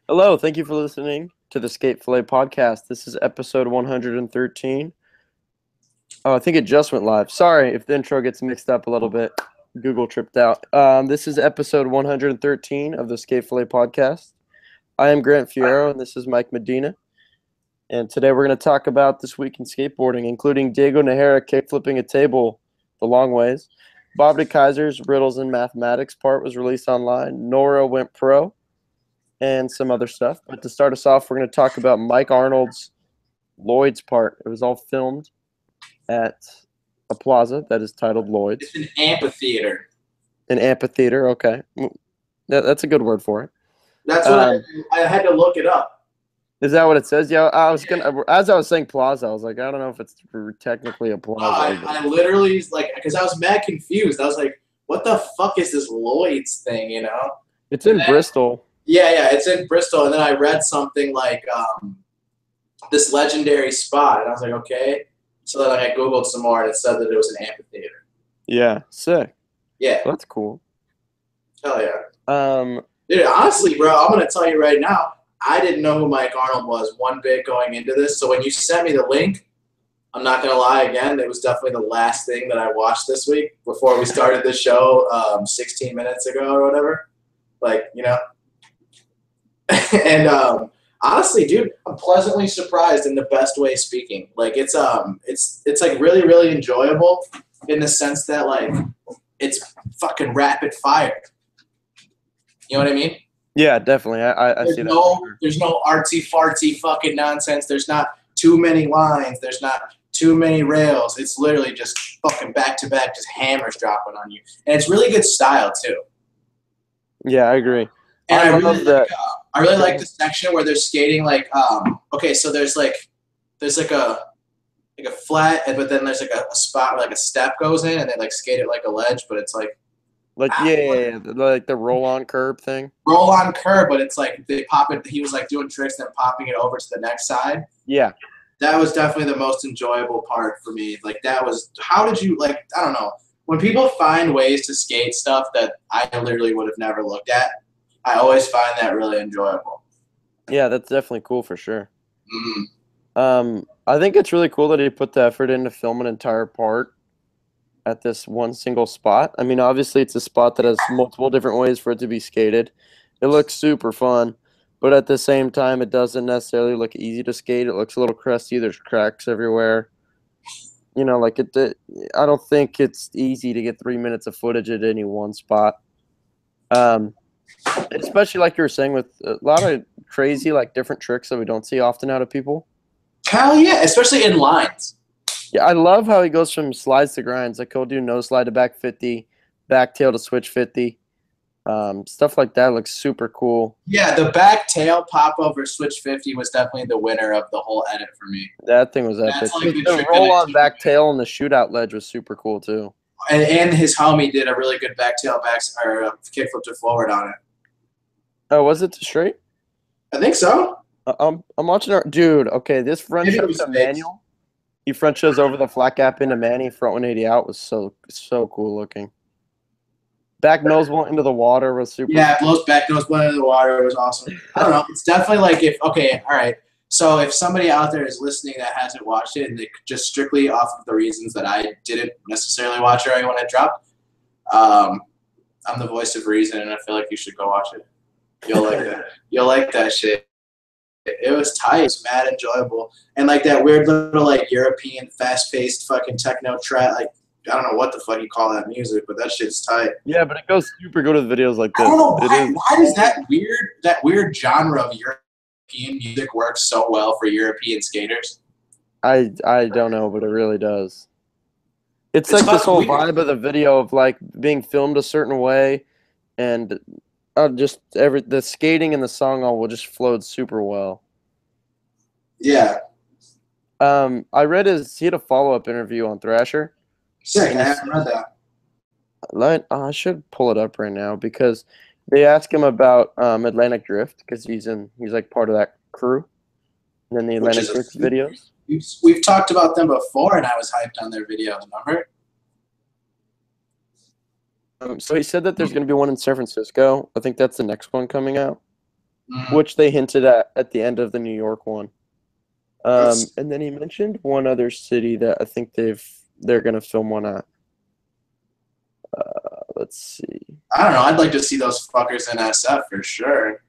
Hello, thank you for listening to the Fillet podcast. This is episode 113. Oh, I think it just went live. Sorry if the intro gets mixed up a little bit. Google tripped out. This is episode 113 of the Fillet podcast. I am Grant Fierro, and this is Mike Medina. And today we're going to talk about this week in skateboarding, including Diego Najera kickflipping a table the long ways. Bob DeKeyzer's Riddles in Mathematics part was released online. Nora went pro. And some other stuff. But to start us off, we're going to talk about Mike Arnold's Lloyds part. It was all filmed at a plaza that is titled Lloyds. It's an amphitheater. An amphitheater, okay. That's a good word for it. That's what I had to look it up. Is that what it says? Yeah, as I was saying plaza, I was like, I don't know if it's technically a plaza. I literally, because I was mad confused. I was like, what the fuck is this Lloyds thing, you know? It's in Bristol. Yeah, it's in Bristol. And then I read something like this legendary spot. And I was like, okay. So then I Googled some more, and it said that it was an amphitheater. Yeah, sick. Yeah. That's cool. Hell yeah. Dude, honestly, bro, I'm going to tell you right now, I didn't know who Mike Arnold was one bit going into this. So when you sent me the link, I'm not going to lie again, it was definitely the last thing that I watched this week before we started the show 16 minutes ago or whatever. Like, you know. And honestly, dude, I'm pleasantly surprised in the best way speaking. Like it's like really, really enjoyable in the sense that like it's fucking rapid fire. You know what I mean? Yeah, definitely. I see that. There's no artsy fartsy fucking nonsense. There's not too many lines. There's not too many rails. It's literally just fucking back to back, just hammers dropping on you, and it's really good style too. Yeah, I agree. And I really like the section where they're skating like okay, so there's like a flat, but then there's like a spot where like a step goes in, and they like skate it like a ledge, but it's like like like the roll on curb thing. Roll on curb, but it's like they pop it. He was like doing tricks and then popping it over to the next side. Yeah, that was definitely the most enjoyable part for me. Like that was how did you like? I don't know. When people find ways to skate stuff that I literally would have never looked at, I always find that really enjoyable. Yeah, that's definitely cool for sure. Mm-hmm. I think it's really cool that he put the effort in to film an entire part at this one single spot. I mean, obviously it's a spot that has multiple different ways for it to be skated. It looks super fun, but at the same time, it doesn't necessarily look easy to skate. It looks a little crusty. There's cracks everywhere. You know, like I don't think it's easy to get 3 minutes of footage at any one spot. Especially like you were saying with a lot of crazy, like different tricks that we don't see often out of people. Hell yeah, especially in lines. Yeah, I love how he goes from slides to grinds. Like he'll do no slide to back 50, back tail to switch 50. Stuff like that looks super cool. Yeah, the back tail pop over switch 50 was definitely the winner of the whole edit for me. That thing was epic. Like the roll on back tail and the shootout ledge was super cool too. And his homie did a really good back tail kickflip to forward on it. Oh, was it straight? I think so. I'm watching our dude. Okay, this front show to manual. He front shows over the flat gap into Manny, front 180 out was so cool looking. Back nose went into the water was super. Yeah, blows back nose went into the water. It was awesome. I don't know. It's definitely like all right. So if somebody out there is listening that hasn't watched it, and they just strictly off of the reasons that I didn't necessarily watch it right when it dropped, I'm the voice of reason, and I feel like you should go watch it. You'll like that. You'll like that shit. It was tight. It was mad enjoyable. And like that weird little like European fast-paced fucking techno trap. Like I don't know what the fuck you call that music, but that shit's tight. Yeah, but it goes super good with videos like this. I don't know why does that weird genre of European music work so well for European skaters? I don't know, but it really does. It's like this whole vibe of the video of like being filmed a certain way, and just the skating and the song all will just flowed super well. Yeah. I read he had a follow-up interview on Thrasher. Sick. I haven't read that. I should pull it up right now because they asked him about Atlantic Drift because he's like part of that crew. And then the Atlantic Drift videos. We've talked about them before, and I was hyped on their videos. Remember? So he said that there's going to be one in San Francisco. I think that's the next one coming out. which they hinted at the end of the New York one. And then he mentioned one other city that I think they're gonna film one at. Let's see. I don't know. I'd like to see those fuckers in SF for sure.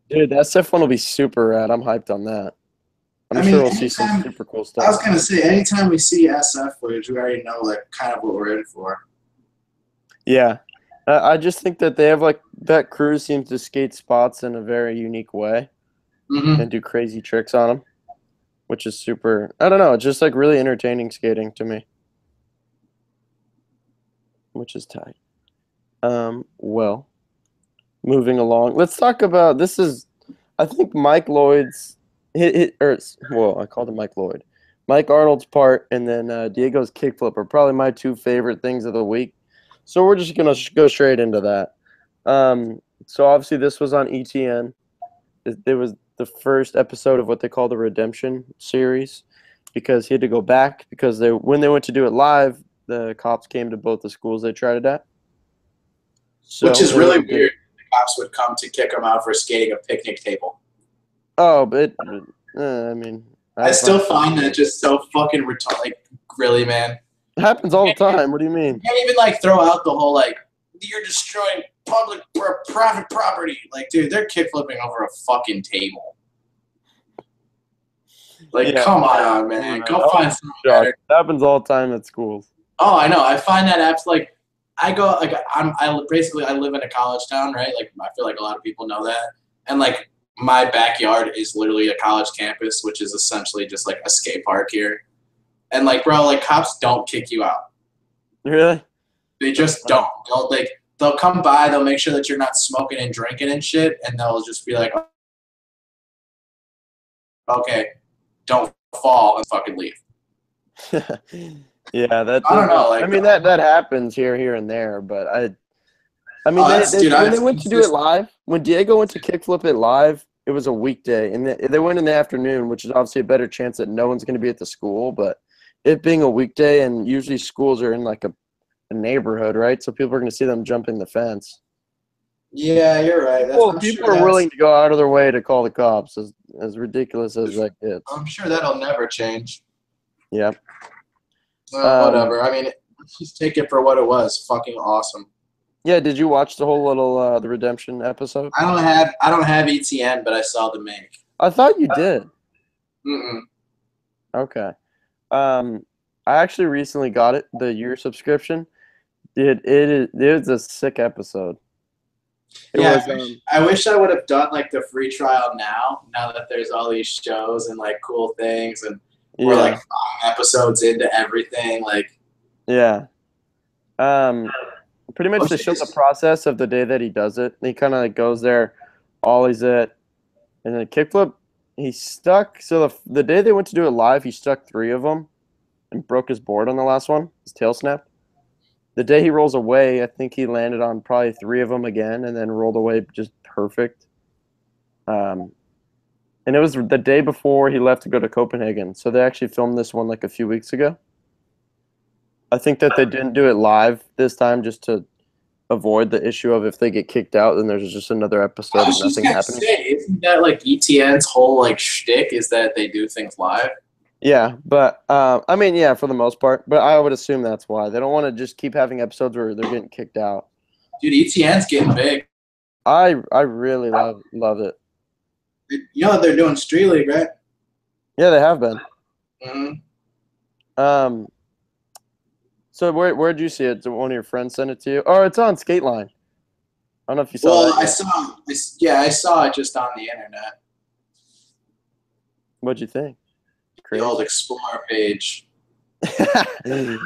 Dude, that SF one will be super rad. I'm hyped on that. I'm sure we'll see some super cool stuff. I was gonna say, anytime we see SF footage, we already know like kind of what we're in for. Yeah, I just think that they have like that crew seems to skate spots in a very unique way and do crazy tricks on them, which is super. I don't know. It's just like really entertaining skating to me, which is tight. Well, moving along, let's talk about this. Is I think Mike Lloyd's I called him Mike Lloyd. Mike Arnold's part and then Diego's kickflip are probably my two favorite things of the week. So we're just going to go straight into that. So obviously this was on ETN. It was the first episode of what they call the Redemption series because he had to go back because when they went to do it live, the cops came to both the schools they tried it at. So, which is really weird. The cops would come to kick him out for skating a picnic table. Oh, but I mean, I still find that just so fucking retarded. Like, really, man. It happens all the time. What do you mean? You can't even like throw out the whole like you're destroying public private property. Like, dude, they're kickflipping over a fucking table. Like, come on, man. Go find something better. It happens all the time at schools. Oh, I know. I find that apps like I go like I live in a college town, right? Like I feel like a lot of people know that, and like my backyard is literally a college campus, which is essentially just like a skate park here. And like, bro, like cops don't kick you out. Really? They just don't. They'll come by, they'll make sure that you're not smoking and drinking and shit, and they'll just be like, okay, don't fall and fucking leave. Yeah, that. I don't know. Like, I mean, that happens here and there, but I mean, when they went to do it live, when Diego went to kickflip it live, it was a weekday, and they went in the afternoon, which is obviously a better chance that no one's going to be at the school. But it being a weekday, and usually schools are in like a neighborhood, right? So people are going to see them jumping the fence. Yeah, you're right. People are willing to go out of their way to call the cops, as ridiculous as that gets. I'm sure that'll never change. Yeah. Whatever. I mean, just take it for what it was. Fucking awesome. Yeah. Did you watch the whole little the Redemption episode? I don't have ETN, but I saw the make. I thought you did. Okay. I actually recently got the year subscription. It is a sick episode. I wish I would have done like the free trial now that there's all these shows and like cool things and we're like 5 episodes into everything. Like, yeah. Pretty much they show the process of the day that he does it. He kind of like goes there, ollies it, and then kickflip. He stuck. So the day they went to do it live, he stuck 3 of them and broke his board on the last one. His tail snapped. The day he rolls away, I think he landed on probably 3 of them again and then rolled away just perfect. And it was the day before he left to go to Copenhagen. So they actually filmed this one like a few weeks ago. I think that they didn't do it live this time just to avoid the issue of if they get kicked out, then there's just another episode of nothing happening. Isn't that like ETN's whole like shtick is that they do things live? Yeah, but I mean, yeah, for the most part. But I would assume that's why. They don't want to just keep having episodes where they're getting kicked out. Dude, ETN's getting big. I really love it. You know that they're doing Street League, right? Yeah, they have been. Mm-hmm. So where'd you see it? Did one of your friends send it to you? Oh, it's on Skateline. I don't know if you saw that. I saw it just on the internet. What'd you think? Crazy. The old Explore page. The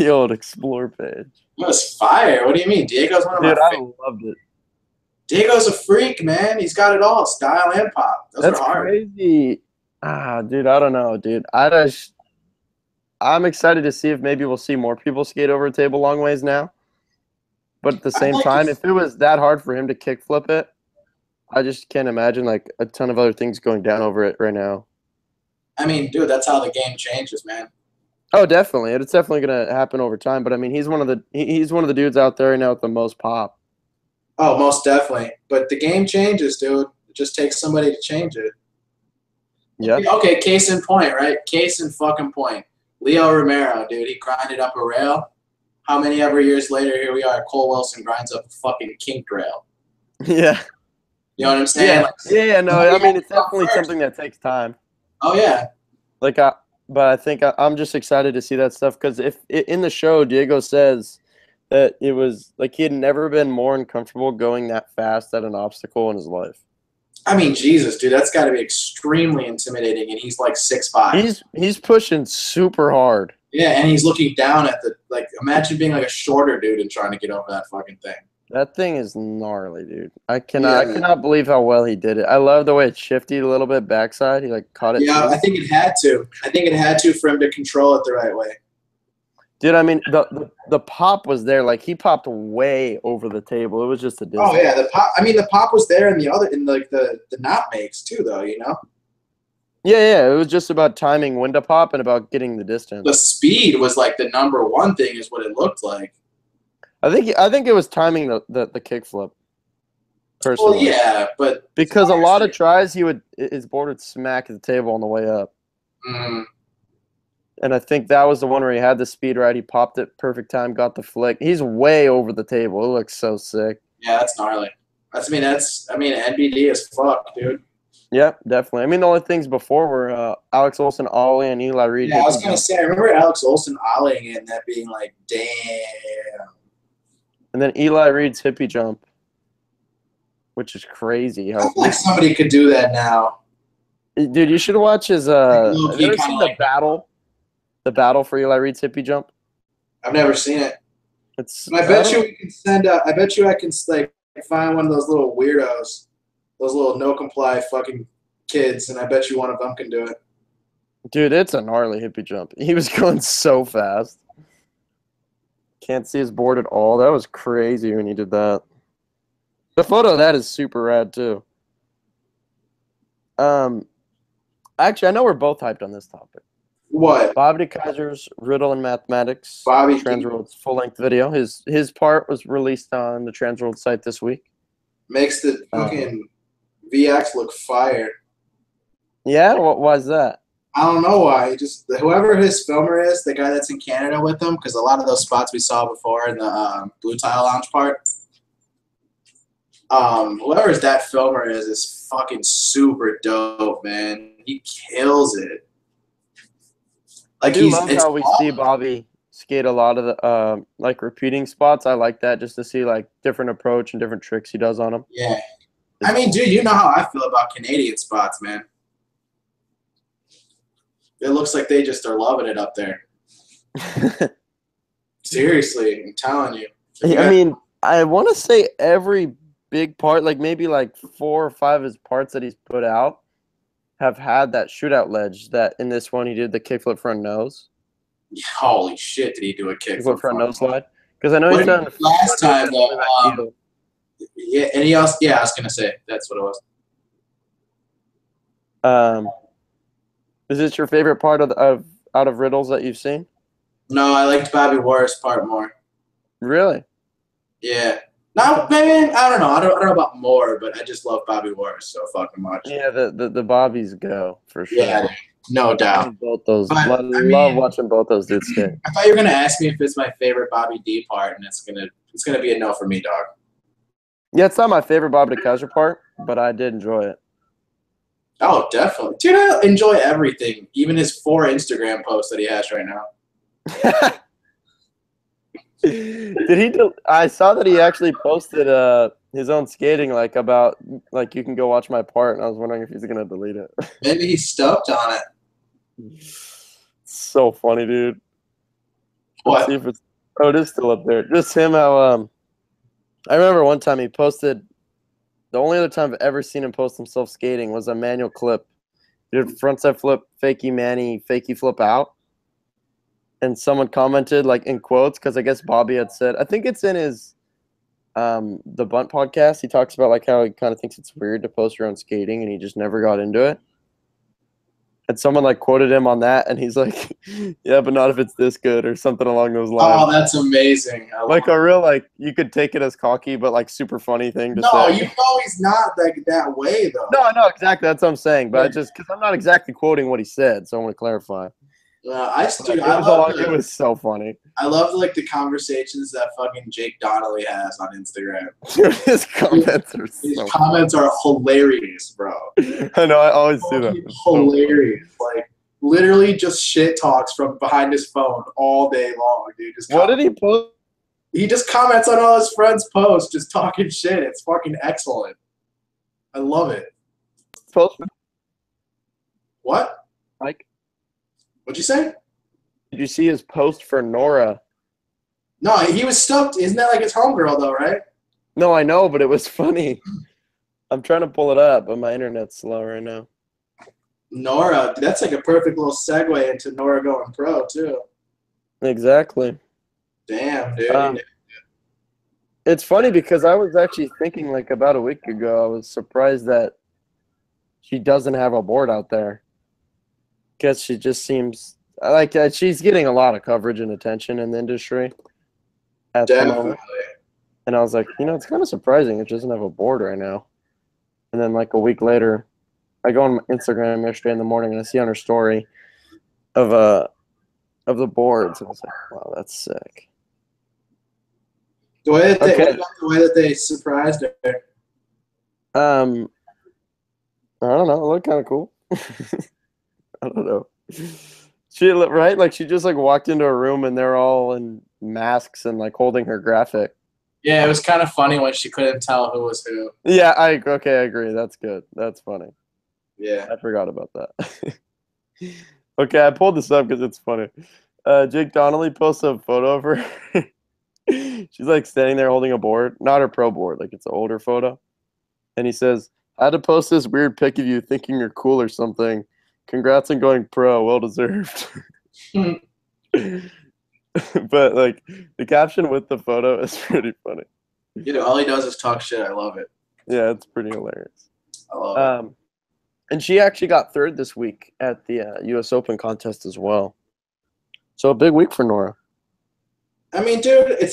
old Explore page. It was fire. What do you mean? Diego's one of my favorites. I loved it. Diego's a freak, man. He's got it all, style and pop. That's are hard. Crazy. Dude, I don't know, dude. I'm excited to see if maybe we'll see more people skate over a table long ways now. But at the same time, if it was that hard for him to kickflip it, I just can't imagine like a ton of other things going down over it right now. I mean, dude, that's how the game changes, man. Oh, definitely. It's definitely gonna happen over time. But I mean, he's one of the dudes out there right now with the most pop. Oh, most definitely. But the game changes, dude. It just takes somebody to change it. Yeah. Okay, case in point, right? Case in fucking point. Leo Romero, dude, he grinded up a rail. How many ever years later, here we are, Cole Wilson grinds up a fucking kinked rail. Yeah. You know what I'm saying? Yeah. Like, Yeah. No, I mean, it's definitely something that takes time. Oh, yeah. Like, but I think I'm just excited to see that stuff because in the show, Diego says that it was like he had never been more uncomfortable going that fast at an obstacle in his life. I mean, Jesus, dude, that's got to be extremely intimidating, and he's like 6'5". He's pushing super hard. Yeah, and he's looking down at the like. Imagine being like a shorter dude and trying to get over that fucking thing. That thing is gnarly, dude. I cannot believe how well he did it. I love the way it shifted a little bit backside. He like caught it. Yeah, I think it had to. I think it had to for him to control it the right way. Dude, I mean the pop was there. Like he popped way over the table. It was just a distance. Oh yeah, the pop. I mean, the pop was there in like the knot makes too, though. You know. Yeah. It was just about timing when to pop and about getting the distance. The speed was like the number one thing, is what it looked like. I think it was timing the kickflip. Personally. Well, yeah, but because a lot of tries his board would smack the table on the way up. Mm-hmm. And I think that was the one where he had the speed right. He popped it perfect time, got the flick. He's way over the table. It looks so sick. Yeah, that's gnarly. NBD is fuck, dude. Yeah, definitely. I mean, the only things before were Alex Olsen, Ollie, and Eli Reed. Yeah, I was gonna say, I remember Alex Olsen ollieing it and that being like, damn. And then Eli Reed's hippie jump, which is crazy. I feel like somebody could do that now. Dude, you should watch his. Have you ever seen the battle? The battle for Eli Reed's hippie jump. I've never seen it. I bet you we can send. I bet you I can like find one of those little weirdos, those little no comply fucking kids, and I bet you one of them can do it. Dude, it's a gnarly hippie jump. He was going so fast. Can't see his board at all. That was crazy when he did that. The photo of that is super rad too. Actually, I know we're both hyped on this topic. What? Bobby DeKeyzer's Riddle and Mathematics Transworld's full-length video. His part was released on the Transworld site this week. Makes the fucking VX look fire. Yeah? Why is that? I don't know why. Just whoever his filmer is, the guy that's in Canada with him, because a lot of those spots we saw before in the Blue Tile Lounge part, whoever that filmer is fucking super dope, man. He kills it. Like, I do love how we see Bobby skate a lot of the like repeating spots. I like that just to see like different approach and different tricks he does on them. Yeah. I mean, dude, you know how I feel about Canadian spots, man. It looks like they just are loving it up there. Seriously, I'm telling you. I mean, I want to say every big part, like maybe like 4 or 5 of his parts that he's put out, have had that shootout ledge. That in this one he did the kickflip front nose. Holy shit! Did he do a kickflip front nose slide? Because I know he's done last time though. Yeah, and he also I was gonna say that's what it was. Is this your favorite part of out of Riddles that you've seen? No, I liked Bobby Warris' part more. Really? Yeah. No, maybe I don't know. I don't know about more, but I just love Bobby Warris so fucking much. Yeah, the Bobbies go for sure. Yeah, no doubt. Both those. I love watching both those dudes skate. I thought you were gonna ask me if it's my favorite Bobby D part, and it's gonna be a no for me, dog. Yeah, it's not my favorite Bobby DeKeyzer part, but I did enjoy it. Oh, definitely, dude. I enjoy everything, even his 4 Instagram posts that he has right now. I saw that he actually posted his own skating like about like you can go watch my part, and I was wondering if he's gonna delete it. Maybe he's stoked on it. So funny, dude. What? Let's see if it's it is still up there. Just him how I remember one time he posted, the only other time I've ever seen him post himself skating was a manual clip. He did frontside flip, fakey manny, fakey flip out. And someone commented, like, in quotes, because I guess Bobby had said, I think it's in his the Bunt podcast. He talks about, like, how he kind of thinks it's weird to post your own skating, and he just never got into it. And someone like quoted him on that, and he's like, "Yeah, but not if it's this good," or something along those lines. Oh, that's amazing. Like a real like you could take it as cocky, but like super funny thing to No, say. you know he's not that way though. No, exactly. That's what I'm saying. But I just because I'm not exactly quoting what he said, so I want to clarify. It was so funny. I love like the conversations that fucking Jake Donnelly has on Instagram. Dude, his comments are hilarious, bro. I know. I always see them. Hilarious. Like literally just shit talks from behind his phone all day long, dude. What did he post? He just comments on all his friends' posts, just talking shit. It's fucking excellent. I love it. Post. What? Mike? What'd you say? Did you see his post for Nora? No, he was stoked. Isn't that like his homegirl though, right? No, I know, but it was funny. I'm trying to pull it up, but my internet's slow right now. Nora, that's like a perfect little segue into Nora going pro too. Exactly. Damn, dude. It's funny because I was actually thinking like about a week ago, I was surprised that she doesn't have a board out there. Because she just seems like she's getting a lot of coverage and attention in the industry at the moment. And I was like, it's kind of surprising it doesn't have a board right now. And then like a week later, I go on Instagram yesterday in the morning and I see on her story of the boards. And I was like, wow, that's sick. The way that they surprised her. I don't know. It looked kind of cool. I don't know. She right like she just like walked into a room and they're all in masks and like holding her graphic. Yeah, it was kind of funny when she couldn't tell who was who. Yeah, I agree. That's good. That's funny. Yeah, I forgot about that. Okay, I pulled this up because it's funny. Jake Donnelly posts a photo of her. She's like standing there holding a board, not her pro board, like it's an older photo. And he says, "I had to post this weird pic of you thinking you're cool or something. Congrats on going pro. Well deserved." But like the caption with the photo is pretty funny. All he does is talk shit. I love it. Yeah, it's pretty hilarious. I love it. And she actually got third this week at the U.S. Open contest as well. So a big week for Nora. I mean, dude, I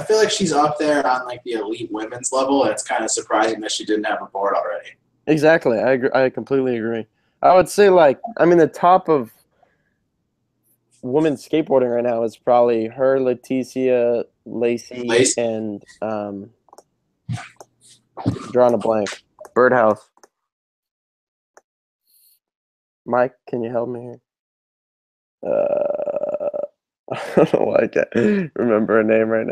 feel like she's up there on like the elite women's level, and it's kind of surprising that she didn't have a board already. Exactly. I agree. I completely agree. I would say the top of women's skateboarding right now is probably her, Leticia, Lacey, and drawing a blank. Birdhouse. Mike, can you help me here? I don't know why I can't remember a name right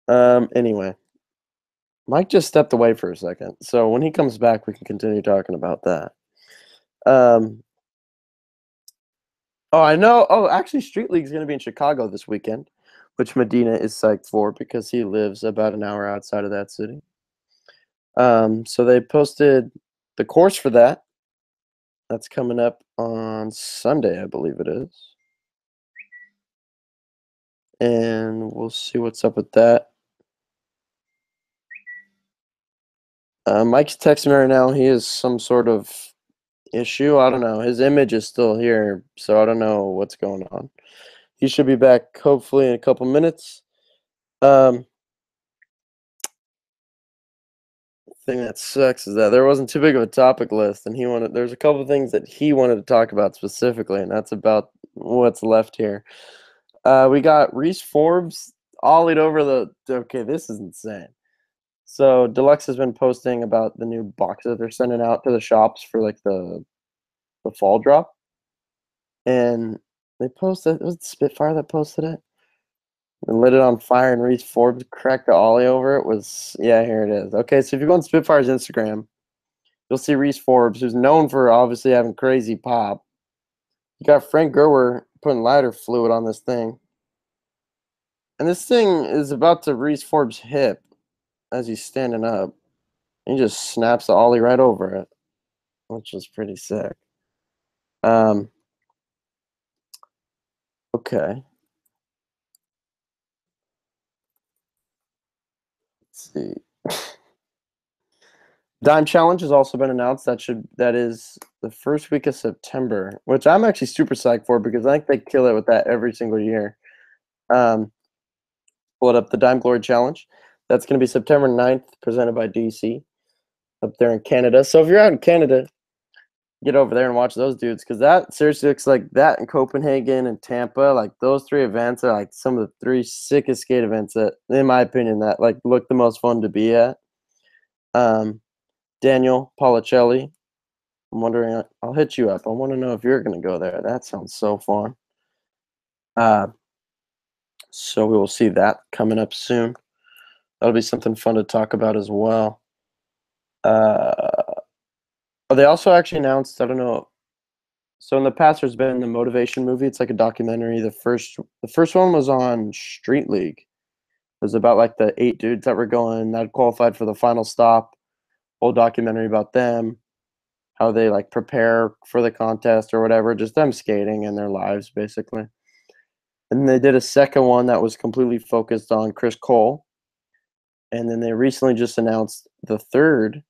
now. Anyway, Mike just stepped away for a second, so when he comes back, we can continue talking about that. Oh, I know. Oh, actually, Street League is going to be in Chicago this weekend, which Medina is psyched for because he lives about an hour outside of that city. So they posted the course for that. That's coming up on Sunday, I believe it is. And we'll see what's up with that. Mike's texting me right now. He has some sort of issue. I don't know. His image is still here, so I don't know what's going on. He should be back hopefully in a couple minutes. Thing that sucks is that there wasn't too big of a topic list, and there's a couple of things that he wanted to talk about specifically, and that's about what's left here. We got Reese Forbes ollied over okay, this is insane. So Deluxe has been posting about the new box that they're sending out to the shops for like the fall drop, and they posted, was it Spitfire that posted it? And lit it on fire, and Reese Forbes cracked the ollie over it. Yeah, here it is. Okay, so if you go on Spitfire's Instagram, you'll see Reese Forbes, who's known for obviously having crazy pop. You got Frank Gerwer putting lighter fluid on this thing. And this thing is about to Reese Forbes' hip as he's standing up. He just snaps the ollie right over it, which is pretty sick. Okay. Let's see. Dime Challenge has also been announced. That is the first week of September, which I'm actually super psyched for because I think they kill it with that every single year. Pull it up, the Dime Glory Challenge. That's going to be September 9th, presented by DC up there in Canada. So if you're out in Canada, get over there and watch those dudes because that seriously looks like that in Copenhagen and Tampa. Like those three events are like some of the three sickest skate events that, in my opinion, that like look the most fun to be at. Daniel Policelli, I'm wondering. I'll hit you up. I want to know if you're going to go there. That sounds so fun. So we will see that coming up soon. That'll be something fun to talk about as well. They also actually announced, I don't know. So in the past, there's been the motivation movie. It's like a documentary. The first one was on Street League. It was about like the 8 dudes that were going that qualified for the final stop. Whole documentary about them, how they like prepare for the contest or whatever, just them skating and their lives basically. And they did a second one that was completely focused on Chris Cole. And then they recently just announced the third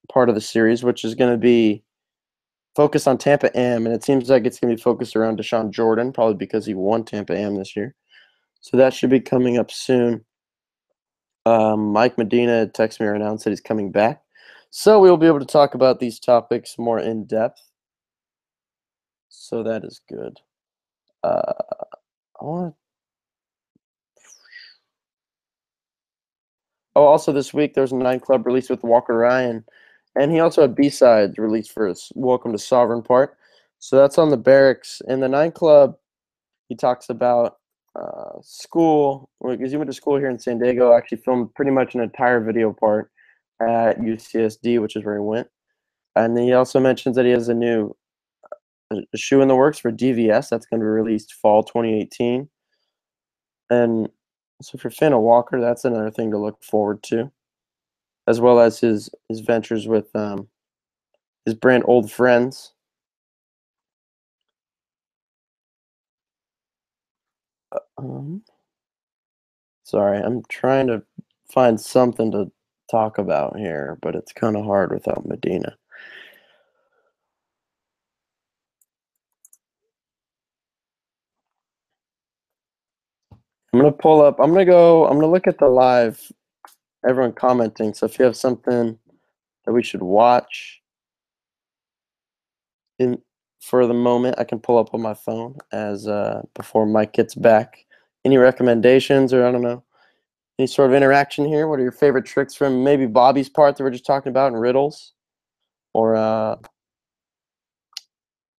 part of the series, which is going to be focused on Tampa Am, and it seems like it's going to be focused around Deshaun Jordan, probably because he won Tampa Am this year. So that should be coming up soon. Mike Medina texted me or announced that he's coming back. So we'll be able to talk about these topics more in depth. So that is good. Also this week there's a 9 Club release with Walker Ryan, and he also had B-sides released for his Welcome to Sovereign part. So that's on the Barracks. In the 9 Club, he talks about school, because he went to school here in San Diego, actually filmed pretty much an entire video part at UCSD, which is where he went. And then he also mentions that he has a new shoe in the works for DVS that's going to be released fall 2018. And so if you're a fan of Walker, that's another thing to look forward to, as well as his ventures with his brand Old Friends. Sorry, I'm trying to find something to talk about here, but it's kind of hard without Medina. I'm gonna look at the live, everyone commenting. So if you have something that we should watch for the moment, I can pull up on my phone as before Mike gets back. Any recommendations, or I don't know, any sort of interaction here? What are your favorite tricks from maybe Bobby's part that we're just talking about in riddles, or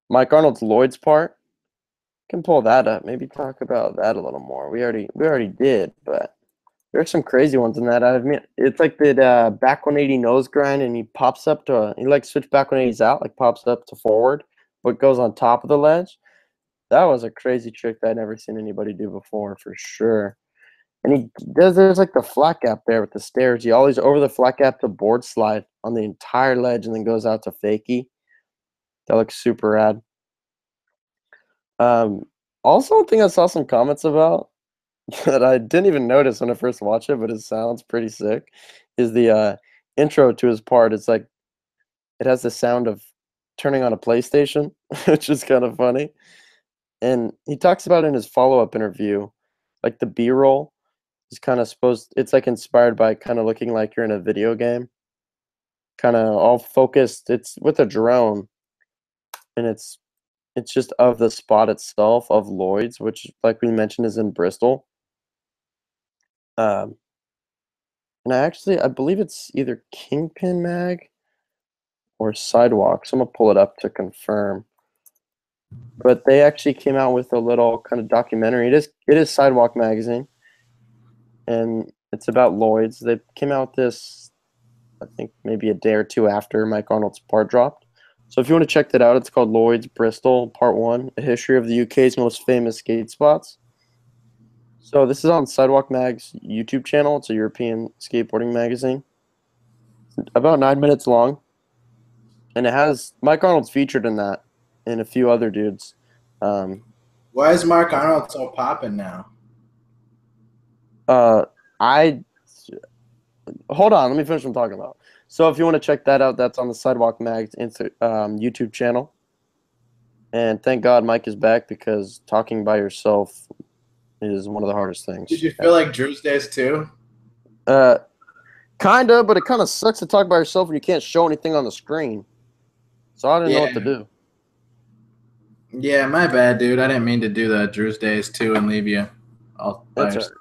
Mike Arnold's Lloyd's part? Can pull that up. Maybe talk about that a little more. We already did, but there are some crazy ones in that. I mean, it's like the back 180 nose grind, and he pops up to he like switch back 180s out, like pops up to forward, but goes on top of the ledge. That was a crazy trick that I'd never seen anybody do before, for sure. And he does, there's like the flat gap there with the stairs. He always over the flat gap to board slide on the entire ledge and then goes out to fakie. That looks super rad. Also, a thing I saw some comments about that I didn't even notice when I first watched it, but it sounds pretty sick, is the intro to his part. It's like it has the sound of turning on a PlayStation, which is kind of funny. And he talks about in his follow-up interview, like the B-roll is kind of it's like inspired by kind of looking like you're in a video game, kind of all focused. It's with a drone, and it's just of the spot itself of Lloyd's, which, like we mentioned, is in Bristol. And I believe it's either Kingpin Mag or Sidewalk. So I'm gonna pull it up to confirm. But they actually came out with a little kind of documentary. It is Sidewalk magazine, and it's about Lloyd's. They came out with this, I think maybe a day or two after Mike Arnold's part dropped. So if you want to check that out, it's called Lloyd's Bristol Part 1, A History of the UK's Most Famous Skate Spots. So this is on Sidewalk Mag's YouTube channel. It's a European skateboarding magazine. It's about 9 minutes long. And it has Mike Arnold's featured in that and a few other dudes. Why is Mark Arnold so popping now? I hold on, let me finish what I'm talking about. So if you want to check that out, that's on the Sidewalk Mag's YouTube channel. And thank God Mike is back because talking by yourself is one of the hardest things. Did you feel like Drew's days too? Kinda, but it kind of sucks to talk by yourself and you can't show anything on the screen. So I didn't know what to do. Yeah, my bad, dude. I didn't mean to do that. Drew's days too and leave you all by yourself.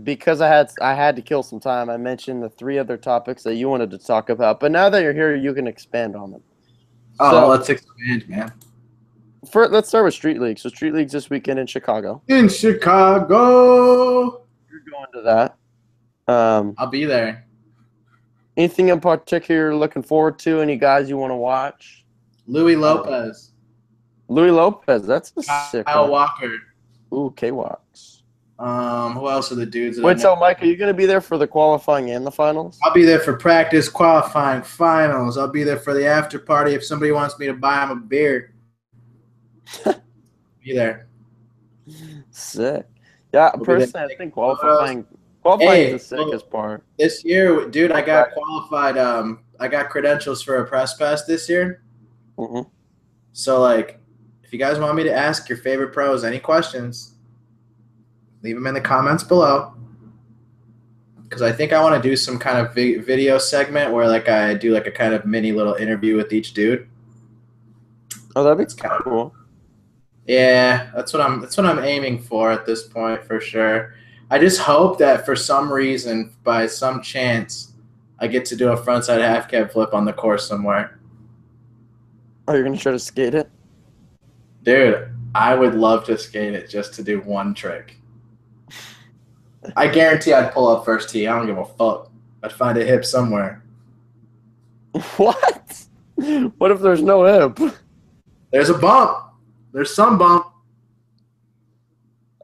Because I had to kill some time. I mentioned the 3 other topics that you wanted to talk about, but now that you're here, you can expand on them. Oh, so, let's expand, man. Let's start with Street League. So Street League's this weekend in Chicago. In Chicago. You're going to that. I'll be there. Anything in particular you're looking forward to? Any guys you want to watch? Louis Lopez. Louis Lopez. That's a sick Kyle one. Walker. Ooh, K-Walks. Who else are the dudes? Wait, so Mike, are you going to be there for the qualifying and the finals? I'll be there for practice, qualifying, finals. I'll be there for the after party if somebody wants me to buy them a beer. Be there. Sick. Yeah, personally, I think qualifying is the sickest part. This year, dude, I got qualified. I got credentials for a press pass this year. Mm-hmm. So, like, if you guys want me to ask your favorite pros any questions, leave them in the comments below. Because I think I want to do some kind of video segment where, like, I do like a kind of mini little interview with each dude. Oh, that'd be kind of cool. Yeah, that's what I'm aiming for at this point for sure. I just hope that for some reason, by some chance, I get to do a frontside half cab flip on the course somewhere. Oh, you're gonna try to skate it? Dude, I would love to skate it just to do one trick. I guarantee I'd pull up first tee. I don't give a fuck. I'd find a hip somewhere. What? What if there's no hip? There's a bump. There's some bump.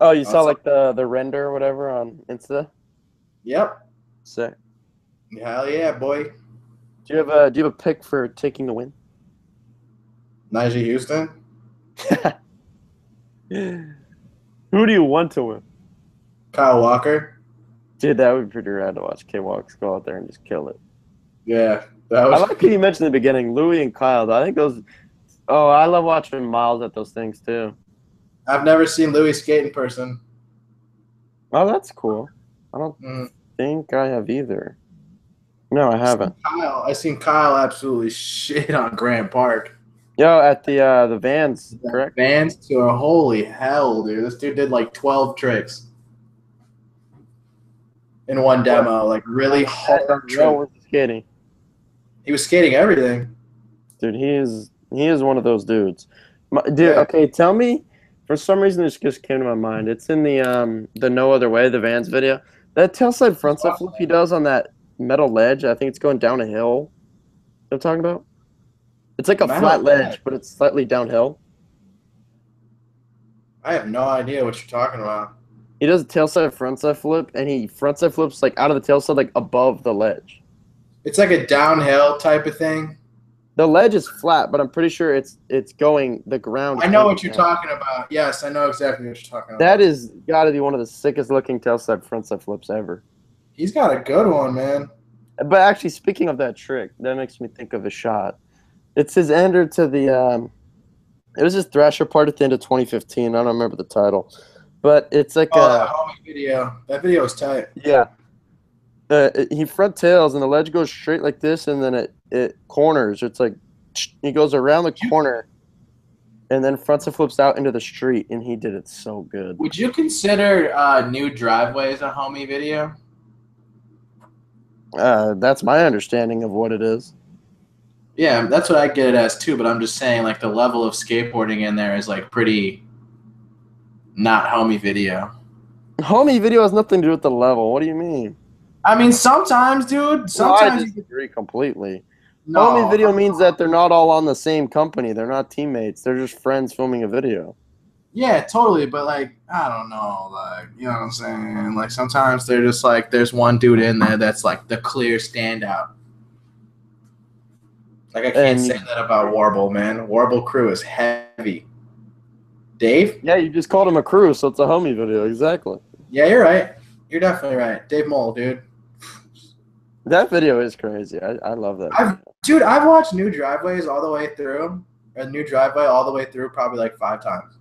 Oh, you saw like the render or whatever on Insta? Yep. Sick. Hell yeah, boy. Do you have a pick for taking the win? Najee Houston. Who do you want to win? Kyle Walker. Dude, that would be pretty rad to watch K-Walks go out there and just kill it. Yeah, that was. I like what you mentioned in the beginning, Louis and Kyle. I think those. Oh, I love watching Miles at those things too. I've never seen Louis skate in person. Oh, that's cool. I don't think I have either. No, I haven't. I seen Kyle absolutely shit on Grant Park. Yo, at the Vans, correct? Vans tour. Holy hell, dude! This dude did like 12 tricks in one demo, like really hard. Was skating. He was skating everything. Dude, he is one of those dudes. Dude, okay, tell me. For some reason, this just came to my mind. It's in the No Other Way, the Vans video. That tailside frontside flip he does on that metal ledge. I think it's going down a hill. You know what I'm talking about? It's like a flat ledge, but it's slightly downhill. I have no idea what you're talking about. He does a tailside frontside flip, and he frontside flips like out of the tailside, like above the ledge. It's like a downhill type of thing. The ledge is flat, but I'm pretty sure it's going the ground. I know what you're talking about. Yes, I know exactly what you're talking about. That is got to be one of the sickest looking tailside frontside flips ever. He's got a good one, man. But actually, speaking of that trick, that makes me think of a shot. It's his ender to the it was his Thrasher part at the end of 2015. I don't remember the title, but it's like that homie video. That video was tight. Yeah. He front tails and the ledge goes straight like this, and then it corners. It's like he goes around the corner, and then frontside flips out into the street, and he did it so good. Would you consider new driveways a homie video? That's my understanding of what it is. Yeah, that's what I get it as too. But I'm just saying, like the level of skateboarding in there is like pretty not homie video. Homie video has nothing to do with the level. What do you mean? I mean, sometimes, dude. Sometimes I disagree completely. No, homie video means that they're not all on the same company. They're not teammates. They're just friends filming a video. Yeah, totally. But like, I don't know, like, you know what I'm saying? Like sometimes they're just like, there's one dude in there that's like the clear standout. Like I can't say that about Warble, man. Warble crew is heavy. Dave? Yeah, you just called him a crew, so it's a homie video. Exactly. Yeah, you're right. You're definitely right. Dave Mole, dude. That video is crazy. I love that. Dude, I've watched New Driveways all the way through. A New Driveway all the way through probably like 5 times.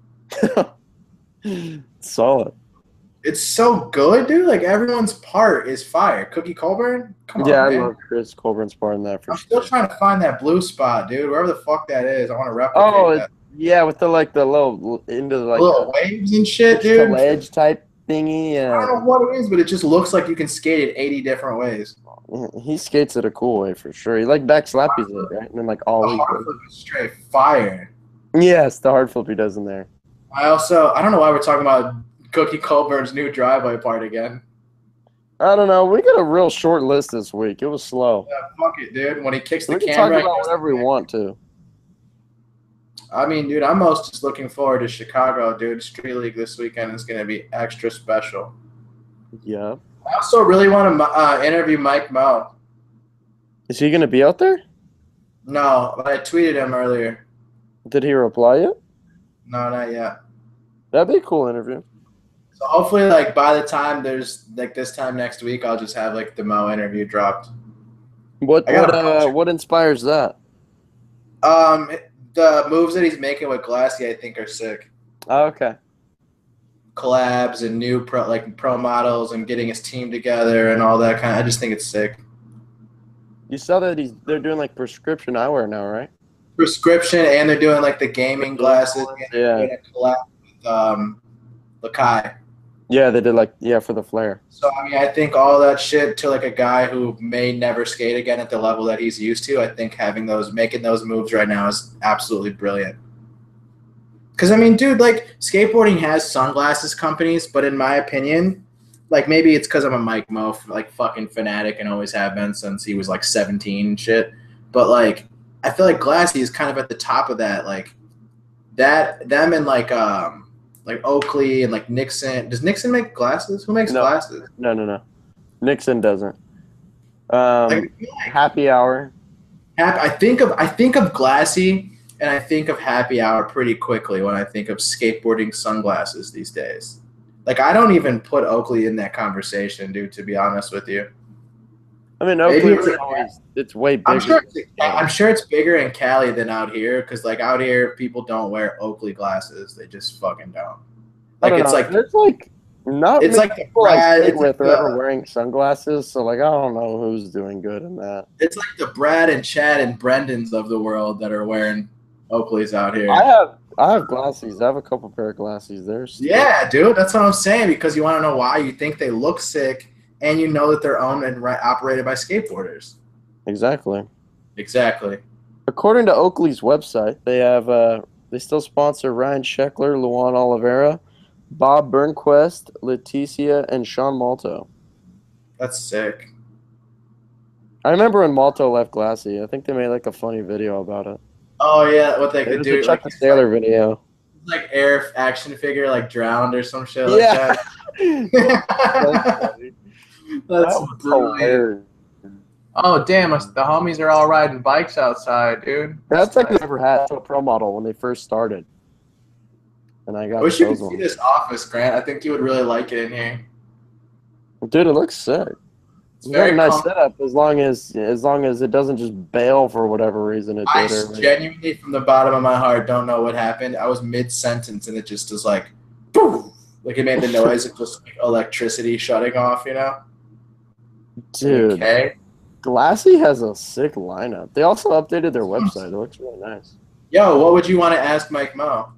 Solid. It's so good, dude. Like, everyone's part is fire. Cookie Colburn? Come on, Yeah, man. I love Chris Colburn's part in that for I'm sure. still trying to find that blue spot, dude. Wherever the fuck that is. I want to replicate that. Yeah, with the little into the Little waves and shit, the dude. ledge type thingy. I don't know what it is, but it just looks like you can skate it 80 different ways. He skates it a cool way for sure. He like back slappies it, right? And then like all The hard flip is straight fire. Yes, the hard flip he does in there. I don't know why we're talking about Cookie Colburn's New Driveway part again. I don't know. We got a real short list this week. It was slow. Yeah, fuck it, dude. When he kicks the We can camera. talk about whatever we want to. I mean, dude, I'm most just looking forward to Chicago, dude. Street League this weekend is going to be extra special. Yeah. I also really want to interview Mike Mo. Is he going to be out there? No, but I tweeted him earlier. Did he reply yet? No, not yet. That'd be a cool interview. So hopefully, like, by the time there's, like, this time next week, I'll just have, like, the Mo interview dropped. What inspires that? The moves that he's making with Glassy, I think, are sick. Oh, okay. Collabs and new pro models and getting his team together and all that kind of. I just think it's sick. You saw that they're doing like prescription eyewear now, right? Prescription, and they're doing like the gaming glasses. Yeah. And a collab with Lakai. Yeah, they did for the flare. So I mean, I think all that shit to like a guy who may never skate again at the level that he's used to. I think making those moves right now is absolutely brilliant. Because I mean, dude, like skateboarding has sunglasses companies, but in my opinion, like maybe it's because I'm a Mike Mo like fucking fanatic and always have been since he was like 17 and shit. But like, I feel like Glassy is kind of at the top of that, like them and like Oakley and like Nixon. Does Nixon make glasses? Who makes glasses? No. Nixon doesn't. Happy Hour. I think of Glassy and I think of Happy Hour pretty quickly when I think of skateboarding sunglasses these days. Like, I don't even put Oakley in that conversation, dude, to be honest with you. I mean, Oakley it's way bigger. I'm sure it's bigger in Cali than out here because, like, out here, people don't wear Oakley glasses. They just fucking don't. Like, it's like not it's many like people I skate with are ever wearing sunglasses, so, like, I don't know who's doing good in that. It's like the Brad and Chad and Brendans of the world that are wearing Oakleys out here. I have glasses. I have a couple pair of glasses there. Yeah, dude, that's what I'm saying because you want to know why you think they look sick and you know that they're owned and operated by skateboarders. Exactly. According to Oakley's website, they still sponsor Ryan Sheckler, Luan Oliveira, Bob Burnquist, Leticia, and Sean Malto. That's sick. I remember when Malto left Glassy. I think they made like a funny video about it. Oh yeah, what they could do? Chuck the Sailor video. Like air action figure, like drowned or some shit like that. That's brilliant. Oh damn! The homies are all riding bikes outside, dude. That's like never had a pro model when they first started. And I wish you could see this office, Grant. I think you would really like it in here. Dude, it looks sick. It's very nice setup as long as it doesn't just bail for whatever reason it did. I genuinely, from the bottom of my heart, don't know what happened. I was mid-sentence and it just was like, poof! Like it made the noise of just like electricity shutting off, you know? Dude, okay. Glassy has a sick lineup. They also updated their website. It looks really nice. Yo, what would you want to ask Mike Mo?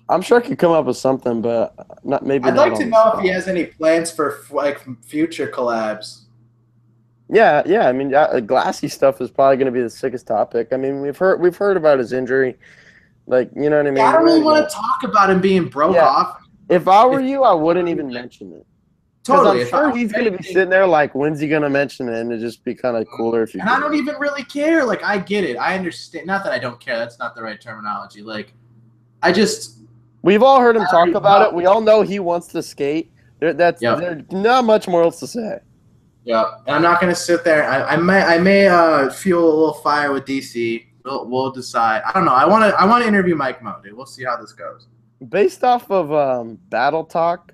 I'm sure I could come up with something, but maybe. I'd like to know if he has any plans for like future collabs. Yeah. I mean, Glassy stuff is probably going to be the sickest topic. I mean, we've heard about his injury, like, you know what I mean. I don't really want to talk about him being broke off. If I were you, I wouldn't even mention it. Totally. I'm sure he's going to be sitting there like, when's he going to mention it? And it'd just be kind of cooler if you. And I don't even really care. Like, I get it. I understand. Not that I don't care. That's not the right terminology. Like, we've all heard him talk about it. We all know he wants to skate. There's not much more else to say. Yeah, and I'm not going to sit there. I may fuel a little fire with DC. We'll decide. I don't know. I want to interview Mike Mo, dude. We'll see how this goes. Based off of Battle Talk,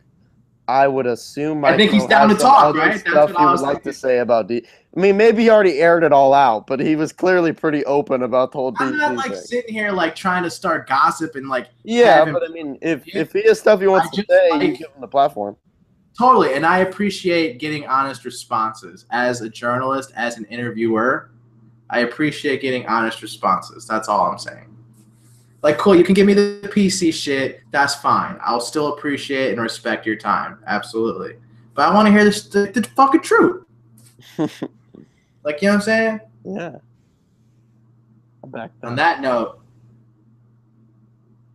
I would assume I think he's Micro down has to some talk, other right? That's stuff what he I would was like to thinking. say about D. I mean, maybe he already aired it all out, but he was clearly pretty open about the whole I'm not DC like thing. sitting here like trying to start gossip and like Yeah, have him. but I mean, if he has stuff he wants I to just say, you like give him the platform. totally, and I appreciate getting honest responses as a journalist, as an interviewer. I appreciate getting honest responses. That's all I'm saying. Like, cool, you can give me the PC shit. That's fine. I'll still appreciate and respect your time. Absolutely. But I want to hear the fucking truth. Like, you know what I'm saying? Yeah. I'm back then. On that note,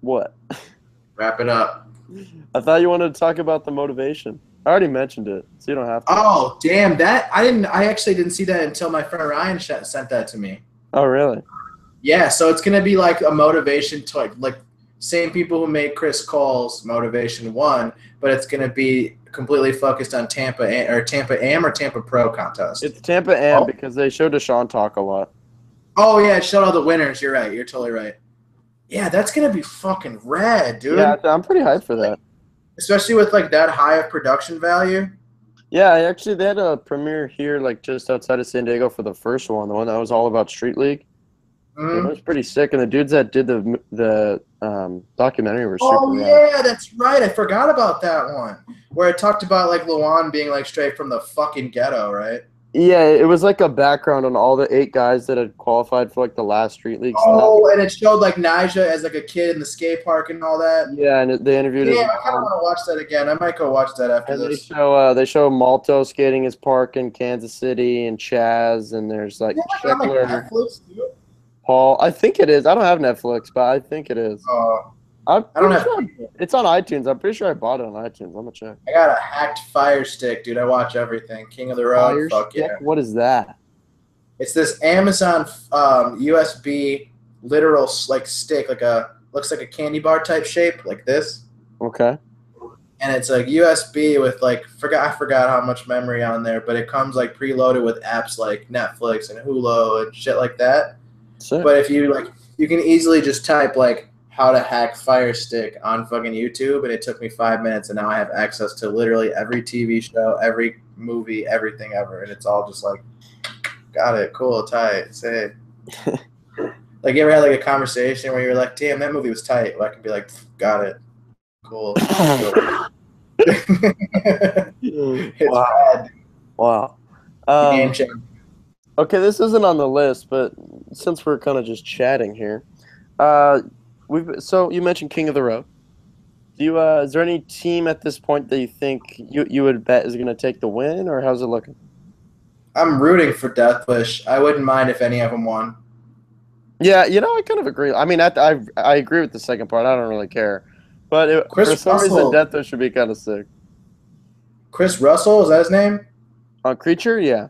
What? wrap it up. I thought you wanted to talk about the motivation. I already mentioned it, so you don't have to. Oh, damn, that I actually didn't see that until my friend Ryan sent that to me. Oh, really? Yeah, so it's gonna be like a motivation to like same people who made Chris Cole's Motivation 1, but it's gonna be completely focused on Tampa Am or Tampa Pro contest. It's Tampa Am because they show Deshaun talk a lot. Oh yeah, it showed all the winners. You're right. You're totally right. Yeah, that's gonna be fucking rad, dude. Yeah, I'm pretty hyped for that. Especially with like that high of production value. Yeah, actually, they had a premiere here, like just outside of San Diego for the first one, the one that was all about Street League. Mm-hmm. It was pretty sick, and the dudes that did the documentary were super. Oh yeah, that's right. I forgot about that one where it talked about like Luan being like straight from the fucking ghetto, right? Yeah, it was like a background on all the 8 guys that had qualified for like the last Street League Oh, stuff. and it showed like Nija as like a kid in the skate park and all that. Yeah, and they interviewed his Yeah, I kind of mom. want to watch that again. I might go watch that after And this. they show Malto skating his park in Kansas City and Chaz, and there's like Yeah, on like Sheckler, Netflix too. Paul. I think it is. I don't have Netflix, but I think it is. I don't have. It's on iTunes. I'm pretty sure I bought it on iTunes. I'm gonna check. I got a hacked Fire Stick, dude. I watch everything. King of the Road. Fire Fuck Stick? yeah. What is that? It's this Amazon USB literal like stick, looks like a candy bar type shape, like this. Okay. And it's like USB with like I forgot how much memory on there, but it comes like preloaded with apps like Netflix and Hulu and shit like that. Sick. But if you you can easily just type like how to hack Fire Stick on fucking YouTube, and it took me 5 minutes, and now I have access to literally every TV show, every movie, everything ever, and it's all just like, got it, cool, tight, say. Like, you ever had like a conversation where you're like, damn, that movie was tight? Well, I can be like, got it, cool. It's rad. Wow. Game changer. Okay, this isn't on the list, but since we're kind of just chatting here, so you mentioned King of the Road. Do you is there any team at this point that you think you would bet is going to take the win, or how's it looking? I'm rooting for Death Wish. I wouldn't mind if any of them won. Yeah, I kind of agree. I mean, I agree with the second part. I don't really care, but for some reason, Death Wish should be kind of sick. Chris Russell, is that his name? Creature, yeah.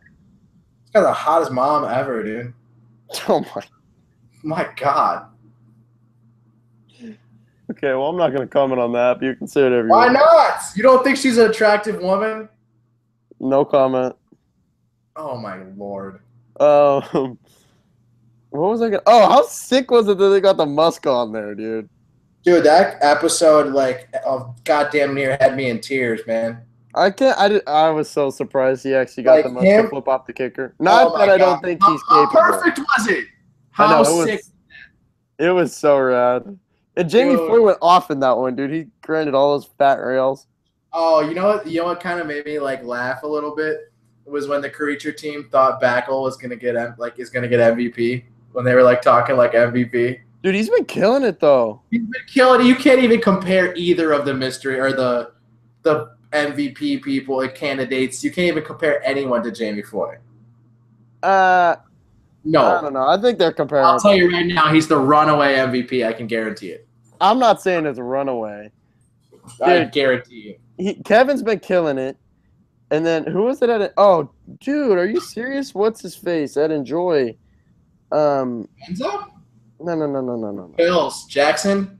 He's got the hottest mom ever, dude. Oh my god. Okay, well, I'm not going to comment on that, but you can say whatever you want. Why not? You don't think she's an attractive woman? No comment. Oh, my Lord. What was I going to... Oh, how sick was it that they got the musk on there, dude? Dude, that episode, goddamn near had me in tears, man. I was so surprised he actually got the musk to flip off the kicker. Not that I don't think he's capable. How perfect was it? How sick? It was so rad. And Jamie Foy went off in that one, dude. He grinded all those fat rails. Oh, you know what? You know what kind of made me laugh a little bit? It was when the Creature team thought Backel was gonna get MVP when they were talking MVP. Dude, he's been killing it though. He's been killing it. You can't even compare either of the mystery or the MVP people and candidates. You can't even compare anyone to Jamie Foy. No. I don't know. I think they're comparable. I'll tell you right now, he's the runaway MVP. I can guarantee it. I'm not saying it's a runaway. Dude, I guarantee you. Kevin's been killing it. And then who was it at it? Oh, dude, are you serious? What's his face? At Enjoy. Enzo? No. Pills. Jackson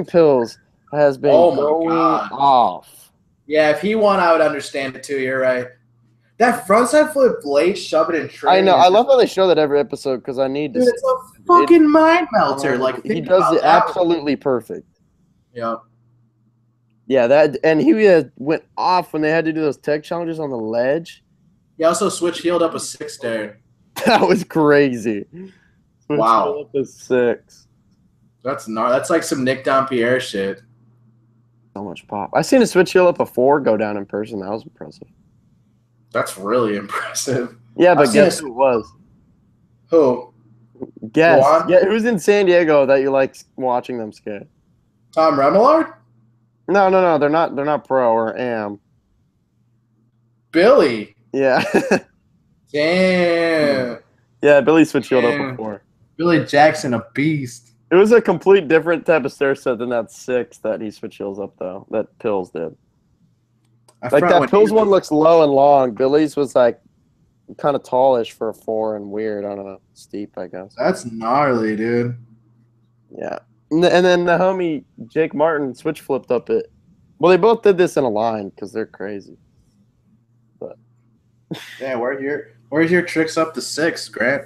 Pills has been going off. Yeah, if he won, I would understand it too. You're right. That frontside flip blade, shove it in training. I know. I love how they show that every episode because I need to. Dude, it's a fucking mind melter. He does it absolutely perfect. Yeah. Yeah, and he went off when they had to do those tech challenges on the ledge. He also switch healed up a 6 there. That was crazy. Switch Wow. up to 6. That's like some Nick Dompierre shit. So much pop. I seen a switch heal up a 4 go down in person. That was impressive. That's really impressive. Yeah, but guess who it was? Who? Guess. Juan? Yeah, who's in San Diego that you like watching them skate? Tom Remillard? No. They're not pro or am. Billy. Yeah. Damn. Yeah, Billy switch healed up before. Billy Jackson, a beast. It was a complete different type of stair set than that 6 that he switch heals up though. That Pills did. Like that Pills one looks low and long. Billy's was like kind of tallish for a 4 and weird. I don't know, steep, I guess. That's gnarly, dude. Yeah, and then the homie Jake Martin switch flipped up it. Well, they both did this in a line because they're crazy. But yeah, where's your tricks up to 6, Grant?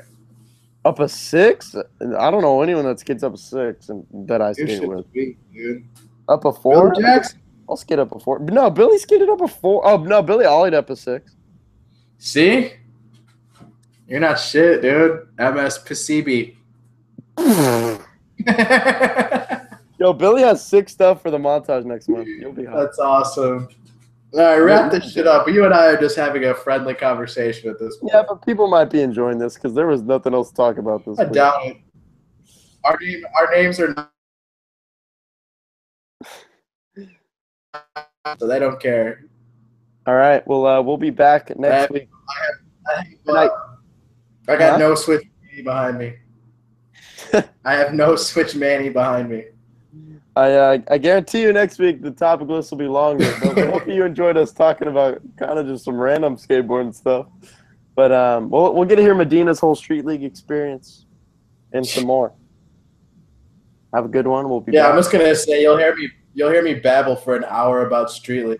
Up a 6? I don't know anyone that skates up a 6 and that I skate with. Dude. Up a 4? Billy Jackson? I'll skate up a 4. No, Billy skated up a 4. Oh no, Billy ollied up a 6. See? You're not shit, dude. MS PCB. Yo, Billy has 6 stuff for the montage next month. You'll be hot. That's awesome. All right, wrap this shit up. You and I are just having a friendly conversation at this point. Yeah, but people might be enjoying this because there was nothing else to talk about this I week. doubt it. Our names are not, so they don't care. All right, well, we'll be back next week. I got no Switch Manny behind me. I have no Switch Manny behind me. I guarantee you next week the topic list will be longer. But we hope you enjoyed us talking about kind of just some random skateboarding stuff. But we'll get to hear Medina's whole Street League experience and some more. Have a good one. We'll be back. I'm just gonna say you'll hear me babble for an hour about Street League.